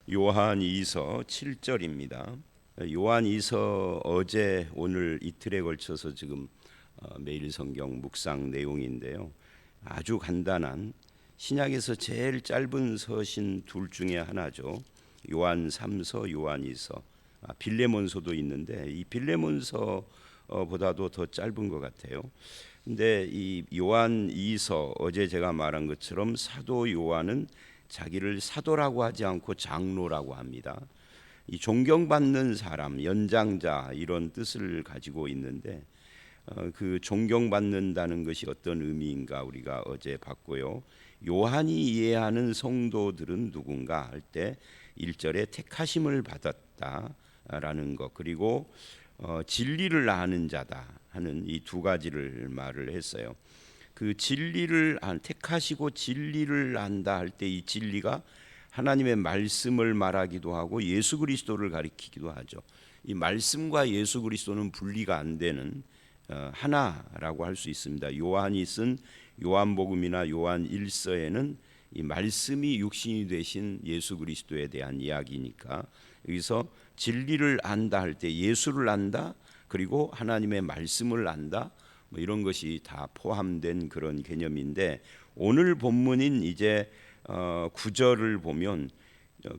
요한이서 7절입니다. 요한이서 어제 오늘 이틀에 걸쳐서 지금 매일 성경 묵상 내용인데요. 아주 간단한 신약에서 제일 짧은 서신 둘 중에 하나죠. 요한 3서, 요한이서, 빌레몬서도 있는데 이 빌레몬서보다도 더 짧은 것 같아요. 근데 이 요한이서 어제 제가 말한 것처럼 사도 요한은 자기를 사도라고 하지 않고 장로라고 합니다. 이 존경받는 사람, 연장자 이런 뜻을 가지고 있는데 그 존경받는다는 것이 어떤 의미인가 우리가 어제 봤고요. 요한이 이해하는 성도들은 누군가 할 때 1절에 택하심을 받았다라는 것, 그리고 진리를 아는 자다 하는 이 두 가지를 말을 했어요. 그 진리를 택하시고 진리를 안다 할 때 이 진리가 하나님의 말씀을 말하기도 하고 예수 그리스도를 가리키기도 하죠. 이 말씀과 예수 그리스도는 분리가 안 되는 하나라고 할 수 있습니다. 요한이 쓴 요한복음이나 요한 1서에는 이 말씀이 육신이 되신 예수 그리스도에 대한 이야기니까 여기서 진리를 안다 할 때 예수를 안다, 그리고 하나님의 말씀을 안다, 뭐 이런 것이 다 포함된 그런 개념인데, 오늘 본문인 이제 9절을 보면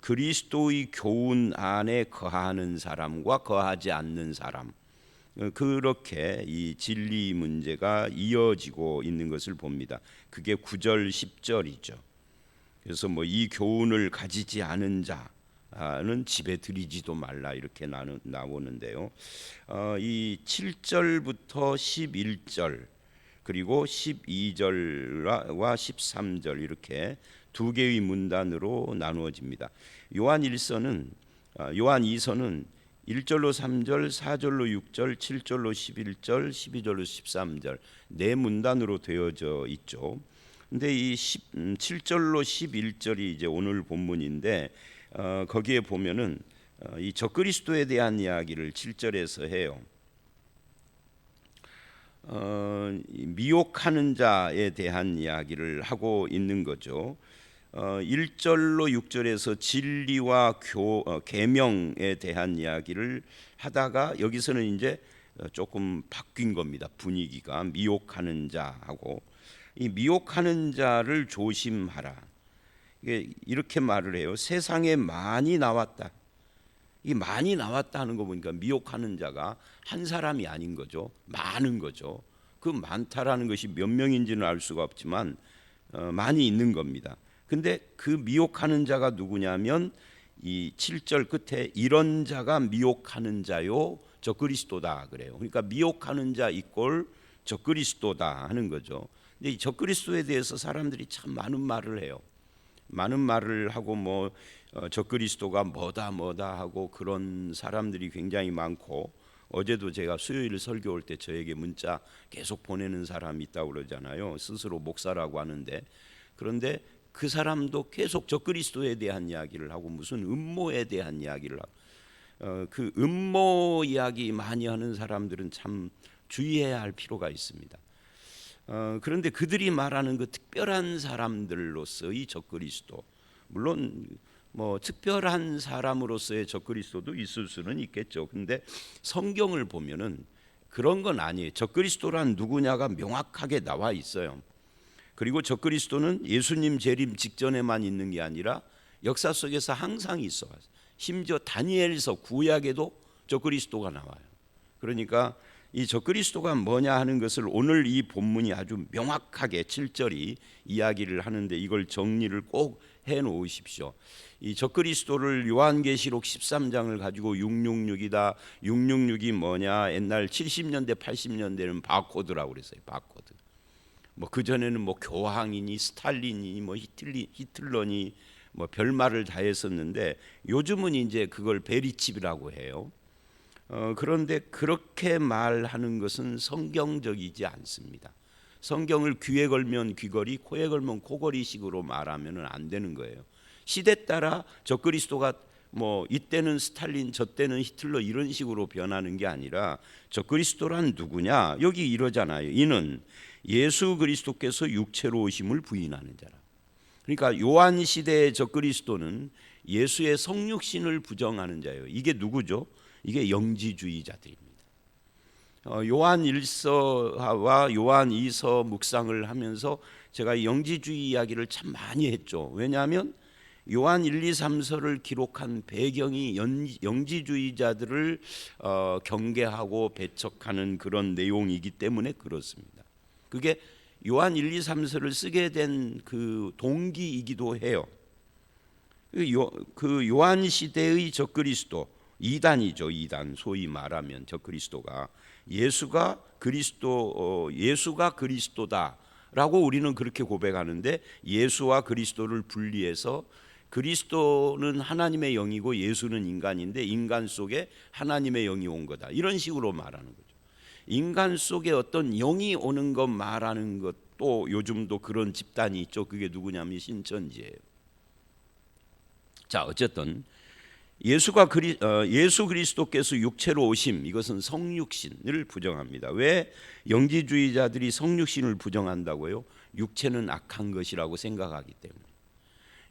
그리스도의 교훈 안에 거하는 사람과 거하지 않는 사람, 그렇게 이 진리 문제가 이어지고 있는 것을 봅니다. 그게 9절 10절이죠. 그래서 뭐 이 교훈을 가지지 않은 자는 집에 들이지도 말라 이렇게 나오는데요. 이 7절부터 11절 그리고 12절과 13절 이렇게 두 개의 문단으로 나누어집니다. 요한 1서는 요한 2서는 1절로 3절, 4절로 6절, 7절로 11절, 12절로 13절 네 문단으로 되어져 있죠. 근데 이 7절로 11절이 이제 오늘 본문인데 거기에 보면은 이 적그리스도에 대한 이야기를 7절에서 해요. 미혹하는 자에 대한 이야기를 하고 있는 거죠. 1절로 6절에서 진리와 계명에 대한 이야기를 하다가 여기서는 이제 조금 바뀐 겁니다. 분위기가 미혹하는 자하고, 이 미혹하는 자를 조심하라. 이게 이렇게 말을 해요. 세상에 많이 나왔다. 이 많이 나왔다 하는 거 보니까 미혹하는 자가 한 사람이 아닌 거죠. 많은 거죠. 그 많다라는 것이 몇 명인지는 알 수가 없지만 많이 있는 겁니다. 근데 그 미혹하는 자가 누구냐면 이 7절 끝에 이런 자가 미혹하는 자요 적그리스도다 그래요. 그러니까 미혹하는 자 이꼴 적그리스도다 하는 거죠. 근데 이 적그리스도에 대해서 사람들이 참 많은 말을 해요. 많은 말을 하고 뭐 적그리스도가 뭐다 하고 그런 사람들이 굉장히 많고, 어제도 제가 수요일 설교 올 때 저에게 문자 계속 보내는 사람이 있다고 그러잖아요. 스스로 목사라고 하는데, 그런데 그 사람도 계속 적그리스도에 대한 이야기를 하고 무슨 음모에 대한 이야기를 하고, 그 음모 이야기 많이 하는 사람들은 참 주의해야 할 필요가 있습니다. 그런데 그들이 말하는 그 특별한 사람들로서의 적그리스도, 물론 뭐 특별한 사람으로서의 적그리스도도 있을 수는 있겠죠. 근데 성경을 보면은 그런 건 아니에요. 적그리스도란 누구냐가 명확하게 나와 있어요. 그리고 적그리스도는 예수님 재림 직전에만 있는 게 아니라 역사 속에서 항상 있어. 심지어 다니엘서 구약에도 적그리스도가 나와요. 그러니까 이 적그리스도가 뭐냐 하는 것을 오늘 이 본문이 아주 명확하게 7절이 이야기를 하는데, 이걸 정리를 꼭 해놓으십시오. 이 적그리스도를 요한계시록 13장을 가지고 666이다. 666이 뭐냐? 옛날 70년대 80년대는 바코드라고 그랬어요. 바코드. 뭐 그전에는 뭐 교황이니 스탈린이 뭐 히틀러니 뭐 별말을 다 했었는데, 요즘은 이제 그걸 베리칩이라고 해요. 그런데 그렇게 말하는 것은 성경적이지 않습니다. 성경을 귀에 걸면 귀걸이, 코에 걸면 코걸이식으로 말하면 안 되는 거예요. 시대 따라 적그리스도가 뭐 이때는 스탈린, 저때는 히틀러 이런 식으로 변하는 게 아니라, 적그리스도란 누구냐? 여기 이러잖아요. 이는 예수 그리스도께서 육체로 오심을 부인하는 자라. 그러니까 요한 시대의 적그리스도는 예수의 성육신을 부정하는 자예요. 이게 누구죠? 이게 영지주의자들입니다. 요한 1서와 요한 2서 묵상을 하면서 제가 영지주의 이야기를 참 많이 했죠. 왜냐하면 요한 1, 2, 3서를 기록한 배경이 영지주의자들을 경계하고 배척하는 그런 내용이기 때문에 그렇습니다. 그게 요한 1, 2, 3서를 쓰게 된 그 동기이기도 해요. 그 요한 시대의 적그리스도, 이단이죠. 이단, 소위 말하면 적그리스도가 예수가 그리스도다라고 우리는 그렇게 고백하는데, 예수와 그리스도를 분리해서 그리스도는 하나님의 영이고 예수는 인간인데 인간 속에 하나님의 영이 온 거다, 이런 식으로 말하는 거죠. 인간 속에 어떤 영이 오는 것 말하는 것도 요즘도 그런 집단이 있죠. 그게 누구냐면 신천지예요. 자, 어쨌든 예수 그리스도께서 육체로 오심, 이것은 성육신을 부정합니다. 왜 영지주의자들이 성육신을 부정한다고요? 육체는 악한 것이라고 생각하기 때문에.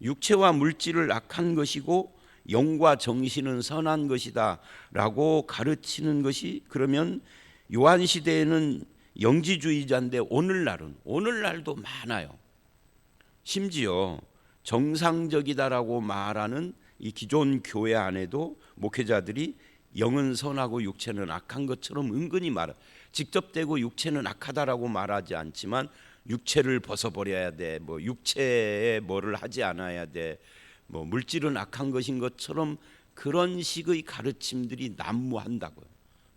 육체와 물질을 악한 것이고 영과 정신은 선한 것이다 라고 가르치는 것이, 그러면 요한 시대에는 영지주의자인데 오늘날도 많아요. 심지어 정상적이다라고 말하는 이 기존 교회 안에도 목회자들이 영은 선하고 육체는 악한 것처럼 은근히 직접 대고 육체는 악하다라고 말하지 않지만 육체를 벗어버려야 돼, 뭐 육체에 뭐를 하지 않아야 돼, 뭐 물질은 악한 것인 것처럼 그런 식의 가르침들이 난무한다고요.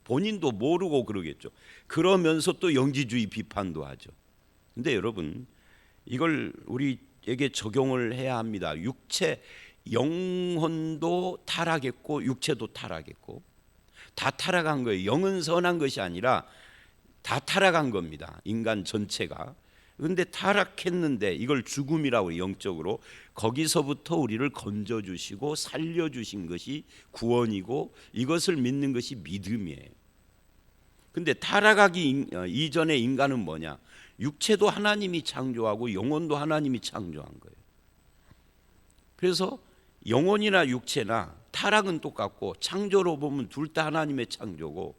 본인도 모르고 그러겠죠. 그러면서 또 영지주의 비판도 하죠. 근데 여러분, 이걸 우리에게 적용을 해야 합니다. 영혼도 타락했고 육체도 타락했고 다 타락한 거예요. 영은 선한 것이 아니라 다 타락한 겁니다. 인간 전체가. 그런데 타락했는데 이걸 죽음이라고 해요. 영적으로 거기서부터 우리를 건져주시고 살려주신 것이 구원이고 이것을 믿는 것이 믿음이에요. 근데 타락하기 이전의 인간은 뭐냐? 육체도 하나님이 창조하고 영혼도 하나님이 창조한 거예요. 그래서 영혼이나 육체나 타락은 똑같고 창조로 보면 둘 다 하나님의 창조고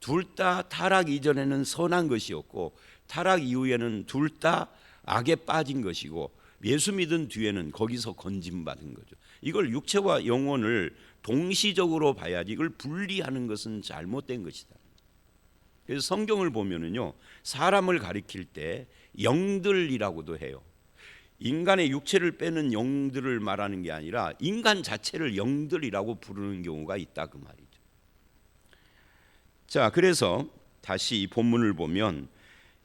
둘 다 타락 이전에는 선한 것이었고 타락 이후에는 둘 다 악에 빠진 것이고 예수 믿은 뒤에는 거기서 건짐받은 거죠. 이걸 육체와 영혼을 동시적으로 봐야지 이걸 분리하는 것은 잘못된 것이다. 그래서 성경을 보면은요, 사람을 가리킬 때 영들이라고도 해요. 인간의 육체를 빼는 영들을 말하는 게 아니라 인간 자체를 영들이라고 부르는 경우가 있다, 그 말이죠. 자, 그래서 다시 이 본문을 보면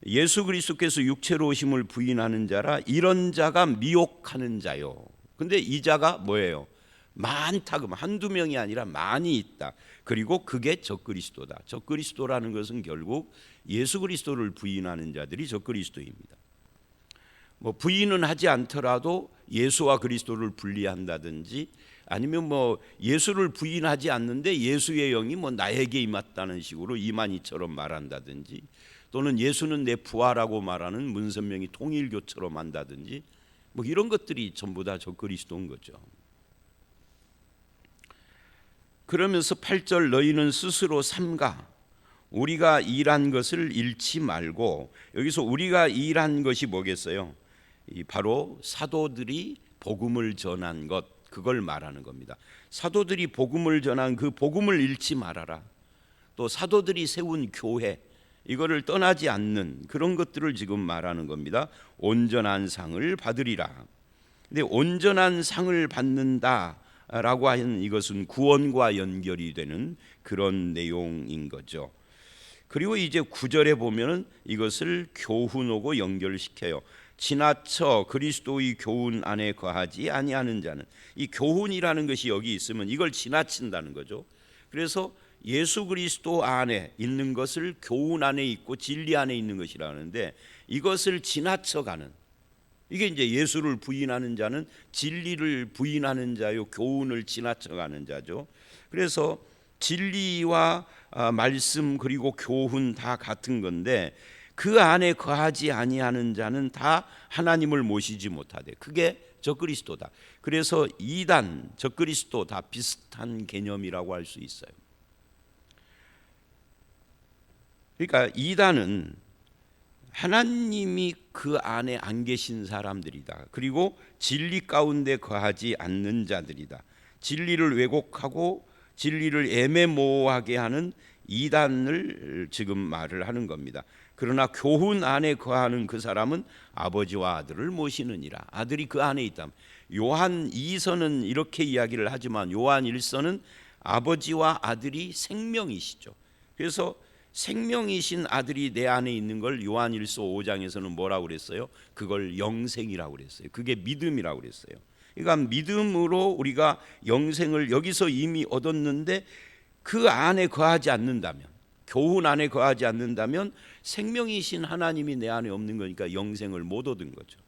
예수 그리스도께서 육체로 오심을 부인하는 자라 이런 자가 미혹하는 자요. 근데 이 자가 뭐예요? 많다, 그러면 한두 명이 아니라 많이 있다. 그리고 그게 적그리스도다. 적그리스도라는 것은 결국 예수 그리스도를 부인하는 자들이 적그리스도입니다. 뭐 부인은 하지 않더라도 예수와 그리스도를 분리한다든지, 아니면 뭐 예수를 부인하지 않는데 예수의 영이 뭐 나에게 임했다는 식으로 이만희처럼 말한다든지, 또는 예수는 내 부하라고 말하는 문선명이 통일교처럼 한다든지, 뭐 이런 것들이 전부 다 적그리스도인 거죠. 그러면서 8절 너희는 스스로 삼가 우리가 일한 것을 잃지 말고, 여기서 우리가 일한 것이 뭐겠어요? 바로 사도들이 복음을 전한 것, 그걸 말하는 겁니다. 사도들이 복음을 전한 그 복음을 잃지 말아라. 또 사도들이 세운 교회, 이거를 떠나지 않는 그런 것들을 지금 말하는 겁니다. 온전한 상을 받으리라. 근데 온전한 상을 받는다라고 하는 이것은 구원과 연결이 되는 그런 내용인 거죠. 그리고 이제 9절에 보면은 이것을 교훈하고 연결시켜요. 지나쳐 그리스도의 교훈 안에 거하지 아니하는 자는, 이 교훈이라는 것이 여기 있으면 이걸 지나친다는 거죠. 그래서 예수 그리스도 안에 있는 것을 교훈 안에 있고 진리 안에 있는 것이라는데, 이것을 지나쳐가는, 이게 이제 예수를 부인하는 자는 진리를 부인하는 자요, 교훈을 지나쳐가는 자죠. 그래서 진리와 말씀 그리고 교훈 다 같은 건데, 그 안에 거하지 아니하는 자는 다 하나님을 모시지 못하되, 그게 적그리스도다. 그래서 이단, 적그리스도 다 비슷한 개념이라고 할 수 있어요. 그러니까 이단은 하나님이 그 안에 안 계신 사람들이다. 그리고 진리 가운데 거하지 않는 자들이다. 진리를 왜곡하고 진리를 애매모호하게 하는 이단을 지금 말을 하는 겁니다. 그러나 교훈 안에 거하는 그 사람은 아버지와 아들을 모시느니라. 아들이 그 안에 있다. 요한 2서는 이렇게 이야기를 하지만 요한 1서는 아버지와 아들이 생명이시죠. 그래서 생명이신 아들이 내 안에 있는 걸 요한 1서 5장에서는 뭐라고 그랬어요? 그걸 영생이라고 그랬어요. 그게 믿음이라고 그랬어요. 그러니까 믿음으로 우리가 영생을 여기서 이미 얻었는데 그 안에 거하지 않는다면, 교훈 안에 거하지 않는다면 생명이신 하나님이 내 안에 없는 거니까 영생을 못 얻은 거죠.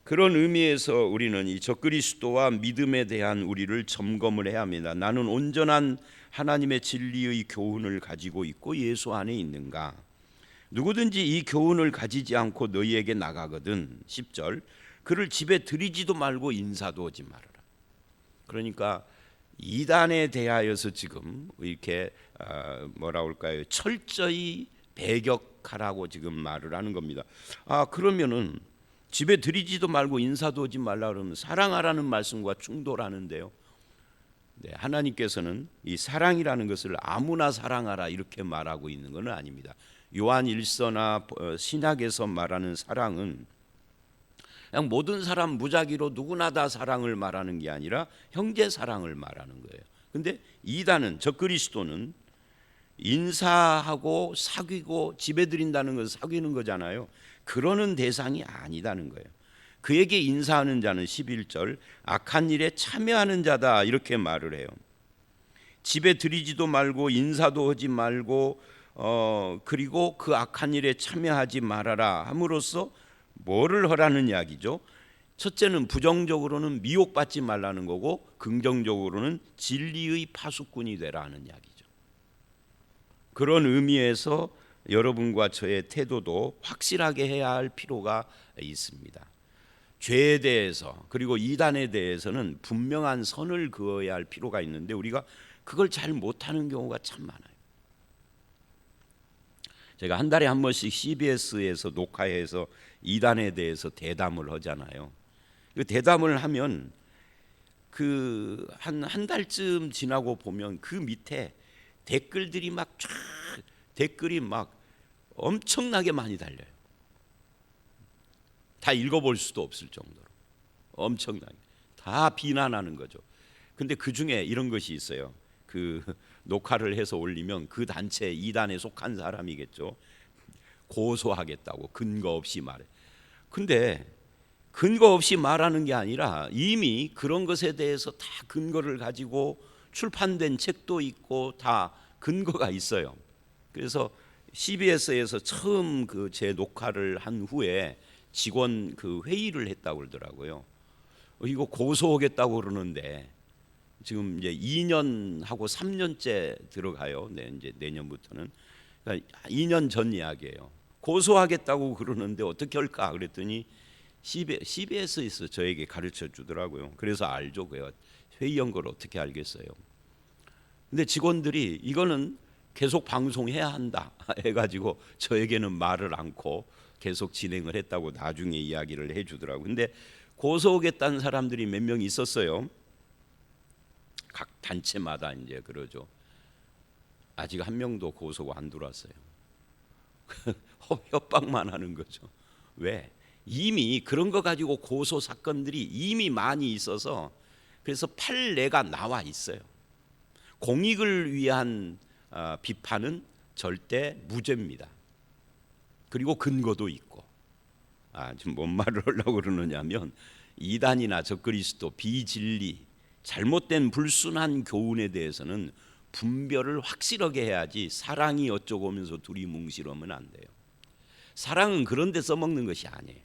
그런 의미에서 우리는 이 적그리스도와 믿음에 대한 우리를 점검을 해야 합니다. 나는 온전한 하나님의 진리의 교훈을 가지고 있고 예수 안에 있는가? 누구든지 이 교훈을 가지지 않고 너희에게 나가거든 10절 그를 집에 들이지도 말고 인사도 하지 말아라. 그러니까 이단에 대하여서 지금 이렇게 뭐라 할까요? 철저히 배격하라고 지금 말을 하는 겁니다. 그러면은 집에 들이지도 말고 인사도 하지 말라 그러면 사랑하라는 말씀과 충돌하는데요. 네, 하나님께서는 이 사랑이라는 것을 아무나 사랑하라 이렇게 말하고 있는 것은 아닙니다. 요한 1서나 신약에서 말하는 사랑은 그냥 모든 사람 무작위로 누구나 다 사랑을 말하는 게 아니라 형제 사랑을 말하는 거예요. 근데 이단은 적그리스도는 인사하고 사귀고 집에 들인다는 것은 사귀는 거잖아요. 그러는 대상이 아니다는 거예요. 그에게 인사하는 자는 11절 악한 일에 참여하는 자다 이렇게 말을 해요. 집에 들이지도 말고 인사도 하지 말고 그리고 그 악한 일에 참여하지 말아라 함으로써 뭐를 하라는 이야기죠? 첫째는 부정적으로는 미혹받지 말라는 거고 긍정적으로는 진리의 파수꾼이 되라는 이야기죠. 그런 의미에서 여러분과 저의 태도도 확실하게 해야 할 필요가 있습니다. 죄에 대해서 그리고 이단에 대해서는 분명한 선을 그어야 할 필요가 있는데 우리가 그걸 잘 못하는 경우가 참 많아요. 제가 한 달에 한 번씩 CBS에서 녹화해서 이단에 대해서 대담을 하잖아요. 그 대담을 하면 그 한 달쯤 지나고 보면 그 밑에 댓글들이 막 쫙 댓글이 막 엄청나게 많이 달려요. 다 읽어볼 수도 없을 정도로 엄청나게 다 비난하는 거죠. 근데 그 중에 이런 것이 있어요. 그 녹화를 해서 올리면 그 단체 이단에 속한 사람이겠죠. 고소하겠다고 근거 없이 말해. 근데 근거 없이 말하는 게 아니라 이미 그런 것에 대해서 다 근거를 가지고 출판된 책도 있고 다 근거가 있어요. 그래서 CBS에서 처음 그 제 녹화를 한 후에 직원 그 회의를 했다고 그러더라고요. 이거 고소하겠다고 그러는데 지금 이제 2년하고 3년째 들어가요. 네, 이제 내년부터는. 그러니까 2년 전 이야기예요. 고소하겠다고 그러는데 어떻게 할까 그랬더니 CBS에서 저에게 가르쳐 주더라고요. 그래서 알죠. 그 회의 연거를 어떻게 알겠어요. 근데 직원들이 이거는 계속 방송해야 한다 해가지고 저에게는 말을 않고 계속 진행을 했다고 나중에 이야기를 해주더라고요. 근데 고소하겠다는 사람들이 몇 명 있었어요. 각 단체마다 이제 그러죠. 아직 한 명도 고소가 안 들어왔어요. 협박만 하는 거죠. 왜? 이미 그런 거 가지고 고소 사건들이 이미 많이 있어서 그래서 판례가 나와 있어요. 공익을 위한 비판은 절대 무죄입니다. 그리고 근거도 있고. 지금 뭔 말을 하려고 그러느냐면 이단이나 적그리스도, 비진리, 잘못된 불순한 교훈에 대해서는 분별을 확실하게 해야지 사랑이 어쩌고 하면서 둘이 뭉실하면 안 돼요. 사랑은 그런 데 써먹는 것이 아니에요.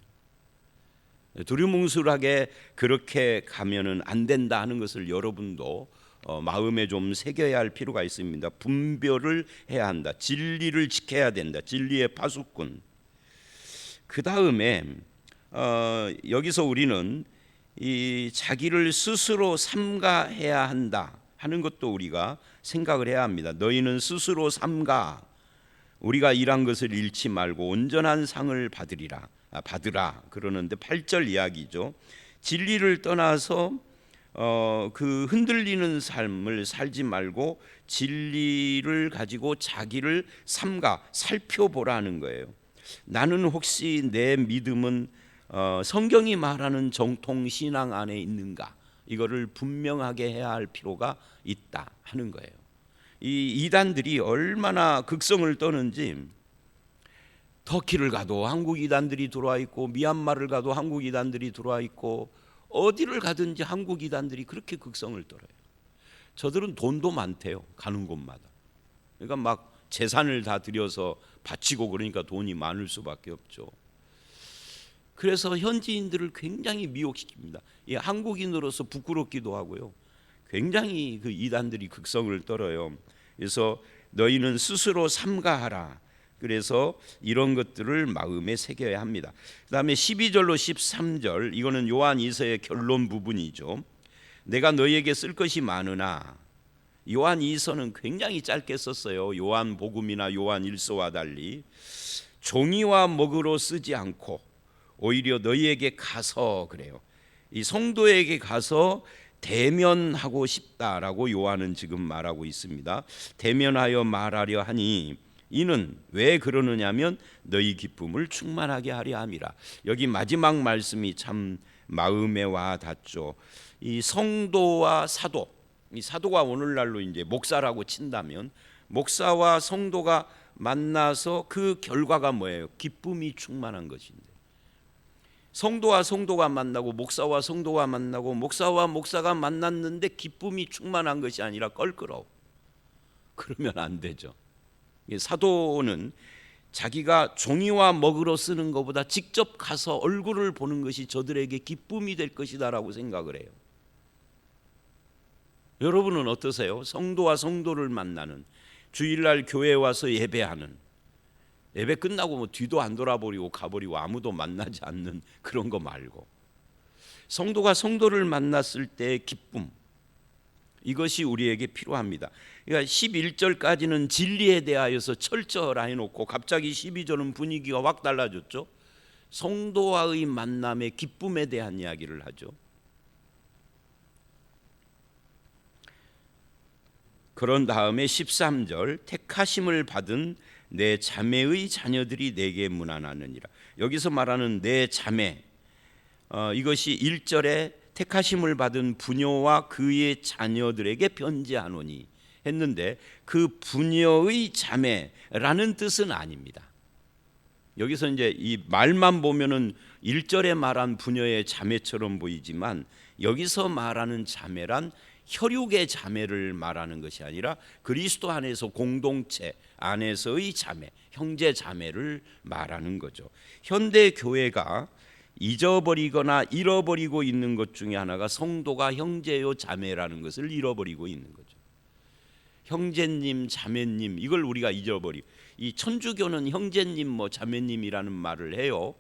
두리뭉술하게 그렇게 가면은 안 된다 하는 것을 여러분도 마음에 좀 새겨야 할 필요가 있습니다. 분별을 해야 한다. 진리를 지켜야 된다. 진리의 파수꾼. 그 다음에 여기서 우리는 이 자기를 스스로 삼가해야 한다 하는 것도 우리가 생각을 해야 합니다. 너희는 스스로 삼가, 우리가 일한 것을 잃지 말고 온전한 상을 받으라 그러는데 8절 이야기죠. 진리를 떠나서 그 흔들리는 삶을 살지 말고 진리를 가지고 자기를 살펴보라는 거예요. 나는 혹시 내 믿음은 성경이 말하는 정통 신앙 안에 있는가, 이거를 분명하게 해야 할 필요가 있다 하는 거예요. 이 이단들이 얼마나 극성을 떠는지, 터키를 가도 한국 이단들이 들어와 있고, 미얀마를 가도 한국 이단들이 들어와 있고, 어디를 가든지 한국 이단들이 그렇게 극성을 떨어요. 저들은 돈도 많대요, 가는 곳마다. 그러니까 막 재산을 다 들여서 바치고 그러니까 돈이 많을 수밖에 없죠. 그래서 현지인들을 굉장히 미혹시킵니다. 한국인으로서 부끄럽기도 하고요. 굉장히 그 이단들이 극성을 떨어요. 그래서 너희는 스스로 삼가하라. 그래서 이런 것들을 마음에 새겨야 합니다. 그 다음에 12절로 13절, 이거는 요한 2서의 결론 부분이죠. 내가 너희에게 쓸 것이 많으나, 요한 2서는 굉장히 짧게 썼어요. 요한 복음이나 요한 1서와 달리 종이와 먹으로 쓰지 않고 오히려 너희에게 가서, 그래요, 이 성도에게 가서 대면하고 싶다라고 요한은 지금 말하고 있습니다. 대면하여 말하려 하니 이는 왜 그러느냐면 너희 기쁨을 충만하게 하려 함이라. 여기 마지막 말씀이 참 마음에 와 닿죠. 이 성도와 사도, 이 사도가 오늘날로 이제 목사라고 친다면, 목사와 성도가 만나서 그 결과가 뭐예요? 기쁨이 충만한 것인데, 성도와 성도가 만나고 목사와 성도가 만나고 목사와 목사가 만났는데 기쁨이 충만한 것이 아니라 껄끄러워. 그러면 안 되죠. 사도는 자기가 종이와 먹으로 쓰는 것보다 직접 가서 얼굴을 보는 것이 저들에게 기쁨이 될 것이다라고 생각을 해요. 여러분은 어떠세요? 성도와 성도를 만나는, 주일날 교회에 와서 예배하는, 예배 끝나고 뭐 뒤도 안 돌아버리고 가버리고 아무도 만나지 않는 그런 거 말고, 성도가 성도를 만났을 때의 기쁨, 이것이 우리에게 필요합니다. 그러니까 11절까지는 진리에 대하여서 철저하라 해놓고 갑자기 12절은 분위기가 확 달라졌죠. 성도와의 만남의 기쁨에 대한 이야기를 하죠. 그런 다음에 13절, 택하심을 받은 내 자매의 자녀들이 내게 문안하느니라. 여기서 말하는 내 자매, 이것이 1절에 택하심을 받은 부녀와 그의 자녀들에게 편지하노니 했는데, 그 부녀의 자매라는 뜻은 아닙니다. 여기서 이제 이 말만 보면은 1절에 말한 부녀의 자매처럼 보이지만, 여기서 말하는 자매란 혈육의 자매를 말하는 것이 아니라 그리스도 안에서 공동체 안에서의 자매, 형제 자매를 말하는 거죠. 현대 교회가 잊어버리거나 잃어버리고 있는 것 중에 하나가 성도가 형제요 자매라는 것을 잃어버리고 있는 거죠. 형제님, 자매님, 이걸 우리가 잊어버리고, 이 천주교는 형제님, 뭐 자매님이라는 말을 해요.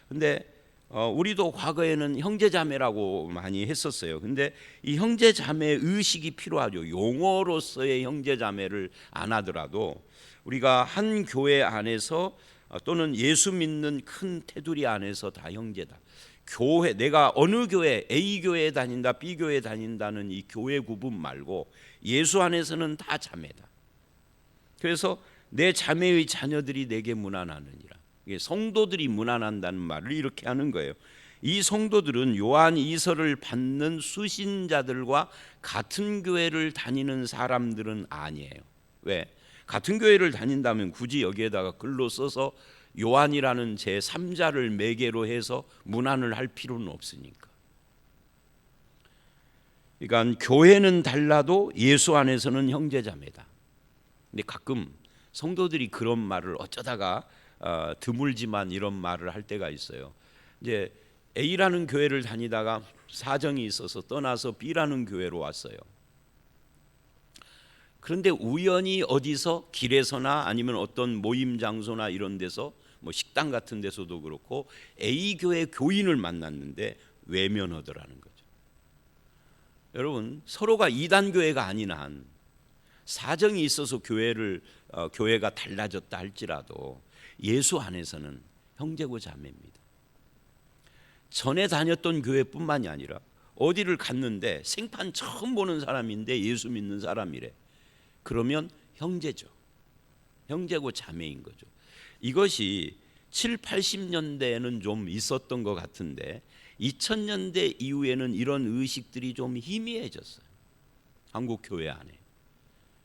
근데 우리도 과거에는 형제자매라고 많이 했었어요. 근데 이 형제자매 의식이 필요하죠. 용어로서의 형제자매를 안 하더라도 우리가 한 교회 안에서 또는 예수 믿는 큰 테두리 안에서 다 형제다. 교회, 내가 어느 교회, A 교회에 다닌다, B 교회에 다닌다는 이 교회 구분 말고 예수 안에서는 다 자매다. 그래서 내 자매의 자녀들이 내게 문안하느니라. 성도들이 문안한다는 말을 이렇게 하는 거예요. 이 성도들은 요한 2서를 받는 수신자들과 같은 교회를 다니는 사람들은 아니에요. 왜? 같은 교회를 다닌다면 굳이 여기에다가 글로 써서 요한이라는 제3자를 매개로 해서 문안을 할 필요는 없으니까. 그러니까 교회는 달라도 예수 안에서는 형제자매다. 근데 가끔 성도들이 그런 말을 어쩌다가 드물지만 이런 말을 할 때가 있어요. 이제 A라는 교회를 다니다가 사정이 있어서 떠나서 B라는 교회로 왔어요. 그런데 우연히 어디서 길에서나 아니면 어떤 모임 장소나 이런 데서 뭐 식당 같은 데서도 그렇고 A 교회 교인을 만났는데 외면하더라는 거죠. 여러분, 서로가 이단 교회가 아닌 한 사정이 있어서 교회가 달라졌다 할지라도 예수 안에서는 형제고 자매입니다. 전에 다녔던 교회뿐만이 아니라 어디를 갔는데 생판 처음 보는 사람인데 예수 믿는 사람이래. 그러면 형제죠. 형제고 자매인 거죠. 이것이 7, 80년대에는 좀 있었던 것 같은데 2000년대 이후에는 이런 의식들이 좀 희미해졌어요. 한국 교회 안에.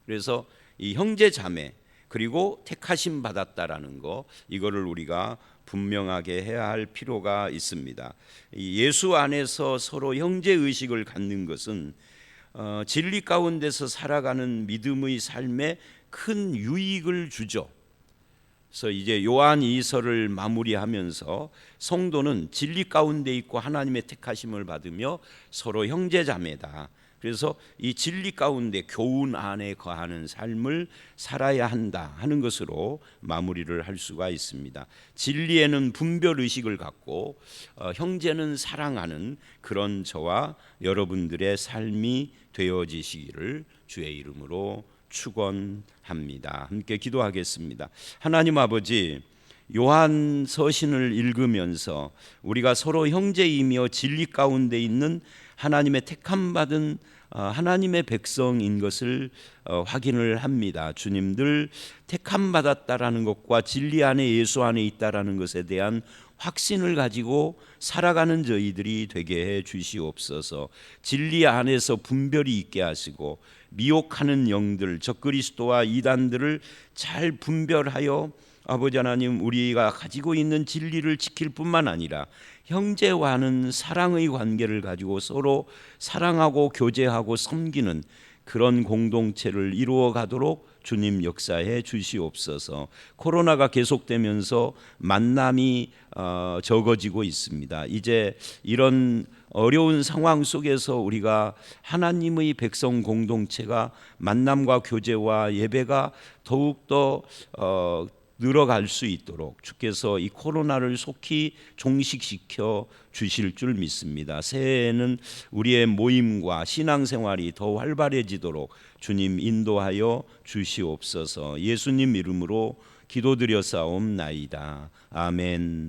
그래서 이 형제 자매 그리고 택하심 받았다라는 거, 이거를 우리가 분명하게 해야 할 필요가 있습니다. 예수 안에서 서로 형제 의식을 갖는 것은 진리 가운데서 살아가는 믿음의 삶에 큰 유익을 주죠. 그래서 이제 요한 2서를 마무리하면서 성도는 진리 가운데 있고 하나님의 택하심을 받으며 서로 형제 자매다. 그래서 이 진리 가운데 교훈 안에 거하는 삶을 살아야 한다 하는 것으로 마무리를 할 수가 있습니다. 진리에는 분별 의식을 갖고 형제는 사랑하는 그런 저와 여러분들의 삶이 되어지시기를 주의 이름으로 축원합니다. 함께 기도하겠습니다. 하나님 아버지, 요한 서신을 읽으면서 우리가 서로 형제이며 진리 가운데 있는 하나님의 택함 받은 하나님의 백성인 것을 확인을 합니다. 주님들 택함 받았다라는 것과 진리 안에 예수 안에 있다라는 것에 대한 확신을 가지고 살아가는 저희들이 되게 해 주시옵소서. 진리 안에서 분별이 있게 하시고 미혹하는 영들, 적그리스도와 이단들을 잘 분별하여 아버지 하나님, 우리가 가지고 있는 진리를 지킬 뿐만 아니라 형제와는 사랑의 관계를 가지고 서로 사랑하고 교제하고 섬기는 그런 공동체를 이루어 가도록 주님 역사해 주시옵소서. 코로나가 계속되면서 만남이 적어지고 있습니다. 이제 이런 어려운 상황 속에서 우리가 하나님의 백성 공동체가 만남과 교제와 예배가 더욱더 늘어갈 수 있도록 주께서 이 코로나를 속히 종식시켜 주실 줄 믿습니다. 새해에는 우리의 모임과 신앙생활이 더 활발해지도록 주님 인도하여 주시옵소서. 예수님 이름으로 기도드려 싸움나이다. 아멘.